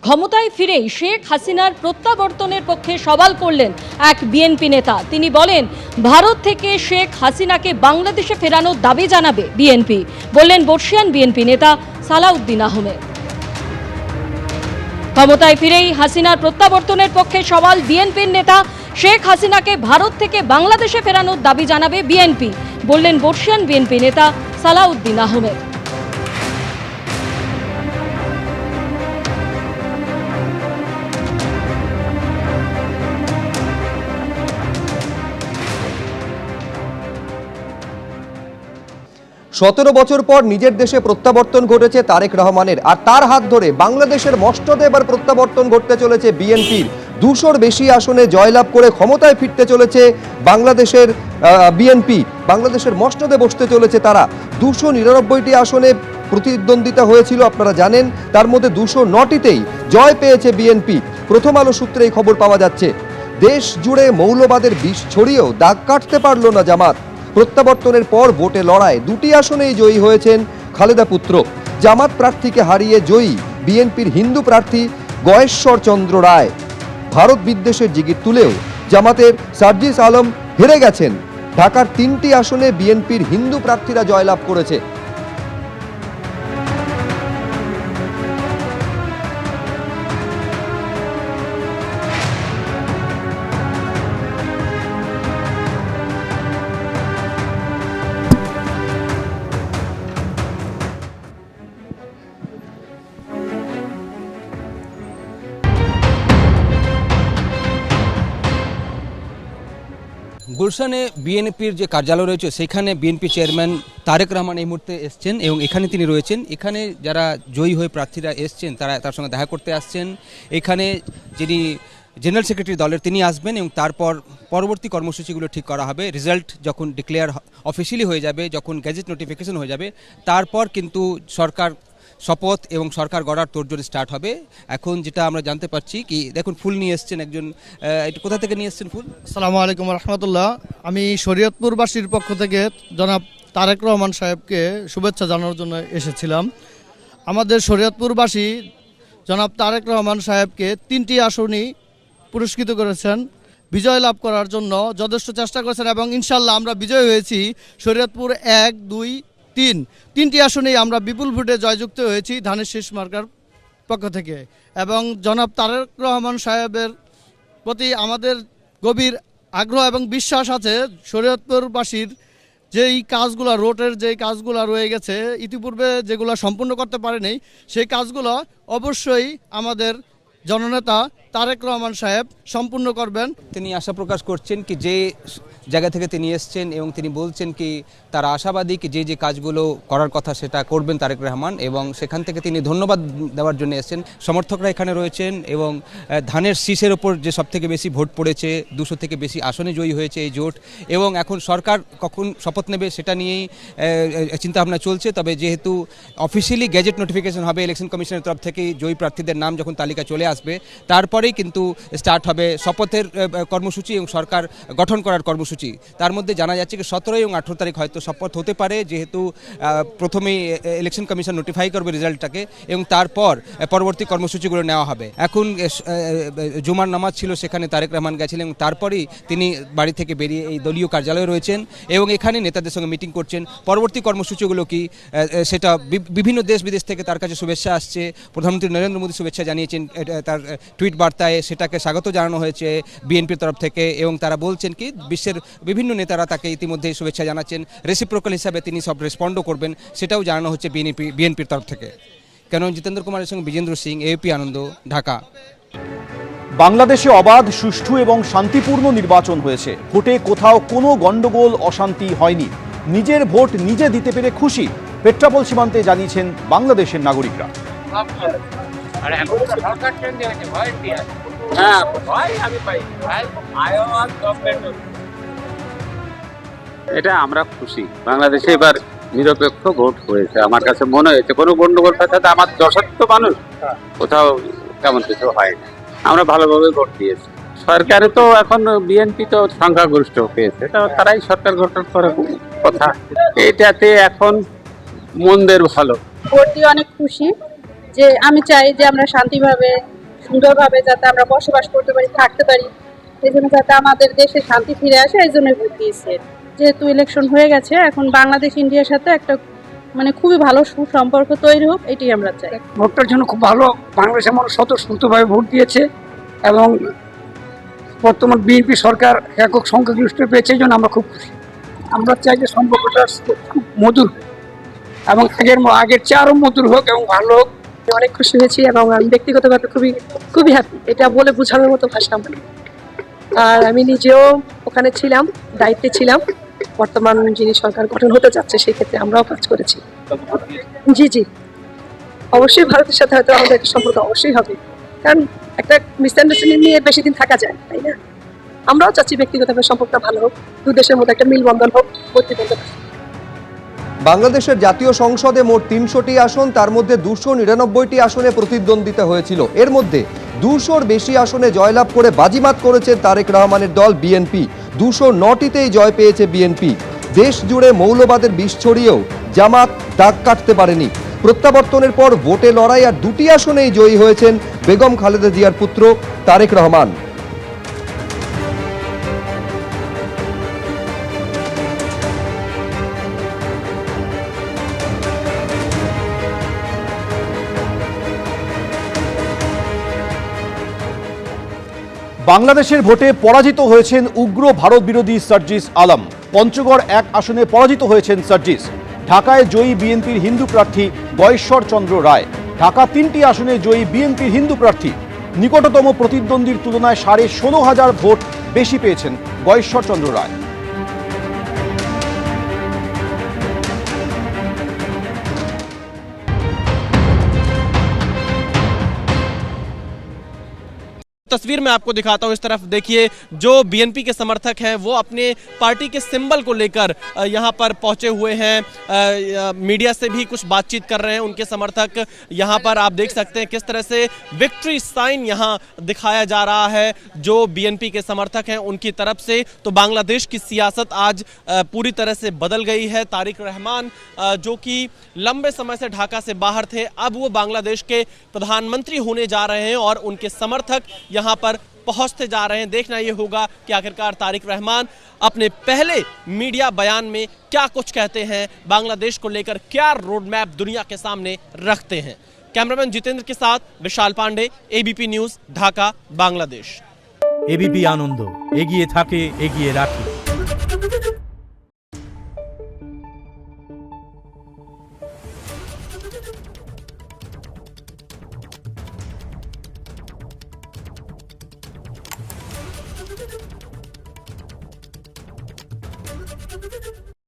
ক্ষমতায় ফিরেই শেখ হাসিনার প্রত্যাবর্তনের পক্ষে সওয়াল করলেন এক বিএনপি নেতা। তিনি বলেন, ভারত থেকে শেখ হাসিনাকে বাংলাদেশে ফেরানোর দাবি জানাবে বিএনপি, বললেন বর্ষিয়ান বিএনপি নেতা সালাউদ্দিন আহমেদ। ক্ষমতায় ফিরেই হাসিনার প্রত্যাবর্তনের পক্ষে সওয়াল বিএনপির নেতা। শেখ হাসিনাকে ভারত থেকে বাংলাদেশে ফেরানোর দাবি জানাবে বিএনপি, বললেন বর্ষিয়ান বিএনপি নেতা সালাউদ্দিন আহমেদ। 17 বছর পর নিজের দেশে প্রত্যাবর্তন ঘটেছে তারেক রহমানের, আর তার হাত ধরে বাংলাদেশের মসনদে এবার প্রত্যাবর্তন ঘটতে চলেছে বিএনপির। 200-র বেশি আসনে জয়লাভ করে ক্ষমতায় ফিরতে চলেছে বাংলাদেশের বিএনপি। বাংলাদেশের মসনদে বসতে চলেছে তারা। 299টি আসনে প্রতিদ্বন্দ্বিতা হয়েছিল আপনারা জানেন, তার মধ্যে 209টিতেই জয় পেয়েছে বিএনপি। প্রথম আলো সূত্রে এই খবর পাওয়া যাচ্ছে। দেশ জুড়ে মৌলবাদের বিষ ছড়িয়েও দাগ কাটতে পারল না জামাত। প্রত্যাবর্তনের পর ভোটে লড়াই 2টি আসনেই জয়ী হয়েছেন খালেদা পুত্র। জামাত প্রার্থীকে হারিয়ে জয়ী বিএনপির হিন্দু প্রার্থী গয়েশ্বর চন্দ্র রায়। ভারত বিদ্বেষের জিগির তুলেও জামাতের সার্জিস আলম হেরে গেছেন। ঢাকার 3টি আসনে বিএনপির হিন্দু প্রার্থীরা জয়লাভ করেছে। গুলশানে বিএনপির যে কার্যালয় রয়েছে সেখানে বিএনপি চেয়ারম্যান তারেক রহমান এই মুহূর্তে এসছেন এবং এখানে তিনি রয়েছেন। এখানে যারা জয়ী হয়ে প্রার্থীরা এসছেন তারা তার সঙ্গে দেখা করতে আসছেন। এখানে যিনি জেনারেল সেক্রেটারি দলের তিনি আসবেন এবং তারপর পরবর্তী কর্মসূচিগুলো ঠিক করা হবে। রেজাল্ট যখন ডিক্লেয়ার অফিসিয়ালি হয়ে যাবে, যখন গ্যাজেট নোটিফিকেশন হয়ে যাবে, তারপর কিন্তু সরকার শপথ এবং সরকার গড়ার তোড়জোড় স্টার্ট হবে। এখন যেটা আমরা জানতে পারছি কি, দেখুন ফুল নিয়ে এসছেন একজন, এটা কোথা থেকে নিয়ে এসছেন ফুল? আসসালামু আলাইকুম রহমতুল্লাহ। আমি শরীয়তপুরবাসীর পক্ষ থেকে জনাব তারেক রহমান সাহেবকে শুভেচ্ছা জানানোর জন্য এসেছিলাম। আমাদের শরীয়তপুরবাসী জনাব তারেক রহমান সাহেবকে 3টি আসনই পুরস্কৃত করেছেন, বিজয় লাভ করার জন্য যথেষ্ট চেষ্টা করেছেন এবং ইনশাল্লাহ আমরা বিজয় হয়েছি। শরীয়তপুর 1, 2, 3টি আসনেই আমরা বিপুল ভোটে জয়যুক্ত হয়েছি ধানের শীষ মার্কার পক্ষ থেকে। এবং জনাব তারেক রহমান সাহেবের প্রতি আমাদের গভীর আগ্রহ এবং বিশ্বাস আছে। শরীয়তপুরবাসীর যেই কাজগুলো, রোডের যেই কাজগুলো রয়ে গেছে ইতিপূর্বে যেগুলো সম্পূর্ণ করতে পারেনি, সেই কাজগুলো অবশ্যই আমাদের জননেতা তারেক রহমান সাহেব সম্পূর্ণ করবেন। তিনি আশা প্রকাশ করছেন কি যে জায়গা থেকে তিনি এসছেন এবং তিনি বলছেন কি তারা আশাবাদী কি যে কাজগুলো করার কথা সেটা করবেন তারেক রহমান, এবং সেখান থেকে তিনি ধন্যবাদ দেওয়ার জন্য এসছেন। সমর্থকরা এখানে রয়েছেন এবং ধানের শীষের ওপর যে সবথেকে বেশি ভোট পড়েছে, 200 থেকে বেশি আসনে জয়ী হয়েছে এই জোট, এবং এখন সরকার কখন শপথ নেবে সেটা নিয়েই চিন্তাভাবনা চলছে। তবে যেহেতু অফিসিয়ালি গ্যাজেট নোটিফিকেশন হবে ইলেকশন কমিশনের তরফ থেকে, জয়ী প্রার্থীদের নাম যখন তালিকা চলে আসবে তারপরেই কিন্তু স্টার্ট হবে শপথের কর্মসূচি এবং সরকার গঠন করার কর্মসূচি। তার মধ্যে জানা যাচ্ছে কি 17 এবং 18 তারিখ হয়তো শপথ হতে পারে, যেহেতু প্রথমেই ইলেকশন কমিশন নোটিফাই করবে রেজাল্টটাকে এবং তারপর পরবর্তী কর্মসূচিগুলো নেওয়া হবে। এখন জুমার নামাজ ছিল, সেখানে তারেক রহমান গেছিলেন এবং তারপরেই তিনি বাড়ি থেকে বেরিয়ে এই দলীয় কার্যালয়ে রয়েছেন এবং এখানে নেতাদের সঙ্গে মিটিং করছেন। পরবর্তী কর্মসূচিগুলো কি সেটা বিভিন্ন দেশ বিদেশ থেকে তার কাছে শুভেচ্ছা আসছে। প্রধানমন্ত্রী নরেন্দ্র মোদী শুভেচ্ছা জানিয়েছেন তার টুইট বার্তায়, সেটাকে স্বাগত জানানো হয়েছে বিএনপির তরফ থেকে এবং তারা বলছেন কি বিশ্বের বিভিন্ন নেতারা তাকে ইতিমধ্যে শুভেচ্ছা জানাচ্ছেন। রেসিপ্রোকাল হিসাবে তিনি সব রেসপন্ডও করবেন, সেটাও জানানো হচ্ছে বিএনপির তরফ থেকে। কেন জিতেন্দ্র কুমারের সঙ্গে বিজেন্দ্র সিং, এপি আনন্দ, ঢাকা। বাংলাদেশে অবাধ, সুষ্ঠু এবং শান্তিপূর্ণ নির্বাচন হয়েছে। ভোটে কোথাও কোনো গন্ডগোল অশান্তি হয়নি। নিজের ভোট নিজে দিতে পেরে খুশি, পেট্রাপোল সীমান্তে জানিয়েছেন বাংলাদেশের নাগরিকরা। এটা আমরা খুশি। বাংলাদেশে এবার নিরপেক্ষ ভোট হয়েছে, আমার কাছে মনে হয়েছে। কোনো গন্ডগোল সাথে আমার যথার্থ মানুষ কোথাও তেমন কিছু হয়নি। আমরা ভালোভাবে ভোট দিয়েছি। সরকারে তো এখন বিএনপি তো সংখ্যাগরিষ্ঠ পেয়েছে, তারাই সরকার গঠন করার কথা। এটাতে এখন মন্দের ভালো। ভোট দিয়ে অনেক খুশি। যে আমি চাই যে আমরা শান্তিভাবে সুন্দরভাবে যাতে আমরা বসবাস করতে পারি, থাকতে পারি, এই জন্য যাতে আমাদের দেশে শান্তি ফিরে আসে, এই জন্য ভোট দিয়েছে। যেহেতু ইলেকশন হয়ে গেছে, এখন বাংলাদেশ ইন্ডিয়ার সাথে একটা মানে খুবই ভালো সুসম্পর্ক তৈরি হোক, এটাই আমরা চাই। ভোটটার জন্য খুব ভালো, বাংলাদেশের মানুষ স্বতঃস্ফূর্তভাবে ভোট দিয়েছে এবং বর্তমান বিএনপি সরকার একক সংখ্যাগরিষ্ঠ পেয়েছে, এই জন্য আমরা খুব খুশি। আমরা চাই যে সম্পর্কটা খুব মধুর এবং আগের চেয়ে আরও মধুর হোক এবং ভালো হোক। অনেক খুশি হয়েছি এবং আমি ব্যক্তিগতভাবে খুবই হ্যাপি, এটা বলে বোঝানোর মতো ভাষা আমার। আর আমি নিজেও ওখানে ছিলাম, দায়িত্বে ছিলাম। বর্তমান যিনি সরকার গঠন হতে যাচ্ছে, সেই ক্ষেত্রে আমরাও কাজ করেছি। জি জি, অবশ্যই ভারতের সাথে হয়তো আমাদের একটা সম্পর্ক অবশ্যই হবে, কারণ একটা মিসআন্ডারস্ট্যান্ডিং নিয়ে বেশি দিন থাকা যায়, তাই না? আমরাও চাচ্ছি ব্যক্তিগতভাবে সম্পর্কটা ভালো হোক, দু দেশের মধ্যে একটা মিলবন্ধন হোক, প্রতিবন্ধক। বাংলাদেশের জাতীয় সংসদে মোট 300টি আসন, তার মধ্যে 299টি আসনে প্রতিদ্বন্দ্বিতা হয়েছিল। এর মধ্যে 200-র বেশি আসনে জয়লাভ করে বাজিমাত করেছে তারেক রহমানের দল বিএনপি। 209টিতেই জয় পেয়েছে বিএনপি। দেশ জুড়ে মৌলবাদের বিষ ছড়িয়েও জামাত দাগ কাটতে পারেনি। প্রত্যাবর্তনের পর ভোটে লড়াই আর 2টি আসনেই জয়ী হয়েছেন বেগম খালেদা জিয়ার পুত্র তারেক রহমান। বাংলাদেশের ভোটে পরাজিত হয়েছেন উগ্র ভারত বিরোধী সার্জিস আলম। পঞ্চগড় 1 আসনে পরাজিত হয়েছেন সার্জিস। ঢাকায় জয়ী বিএনপির হিন্দু প্রার্থী গয়েশ্বর চন্দ্র রায়। ঢাকা 3টি আসনে জয়ী বিএনপির হিন্দু প্রার্থী। নিকটতম প্রতিদ্বন্দ্বীর তুলনায় 16,500 ভোট বেশি পেয়েছেন গয়েশ্বর চন্দ্র রায়। तस्वीर मैं आपको दिखाता हूं, इस तरफ देखिए, जो बीएनपी के समर्थक हैं वो अपने पार्टी के सिंबल को लेकर यहां पर पहुंचे हुए हैं। मीडिया से भी कुछ बातचीत कर रहे हैं उनके समर्थक। यहां पर आप देख सकते हैं किस तरह से विक्ट्री साइन यहां दिखाया जा रहा है जो बीएनपी के समर्थक हैं उनकी तरफ से। तो बांग्लादेश की सियासत आज पूरी तरह से बदल गई है। तारिक रहमान जो कि लंबे समय से ढाका से बाहर थे, अब वो बांग्लादेश के प्रधानमंत्री होने जा रहे हैं और उनके समर्थक यहां पर पहुंचते जा रहे हैं। देखना यह होगा कि आखिरकार तारिक रहमान अपने पहले मीडिया बयान में क्या कुछ कहते हैं, बांग्लादेश को लेकर क्या रोड मैप दुनिया के सामने रखते हैं। कैमरामैन जितेंद्र के साथ Vishal Pandey, ABP news, Dhaka, Bangladesh. ABP Ananda एगिए थाके एगिए राखे। Thank you.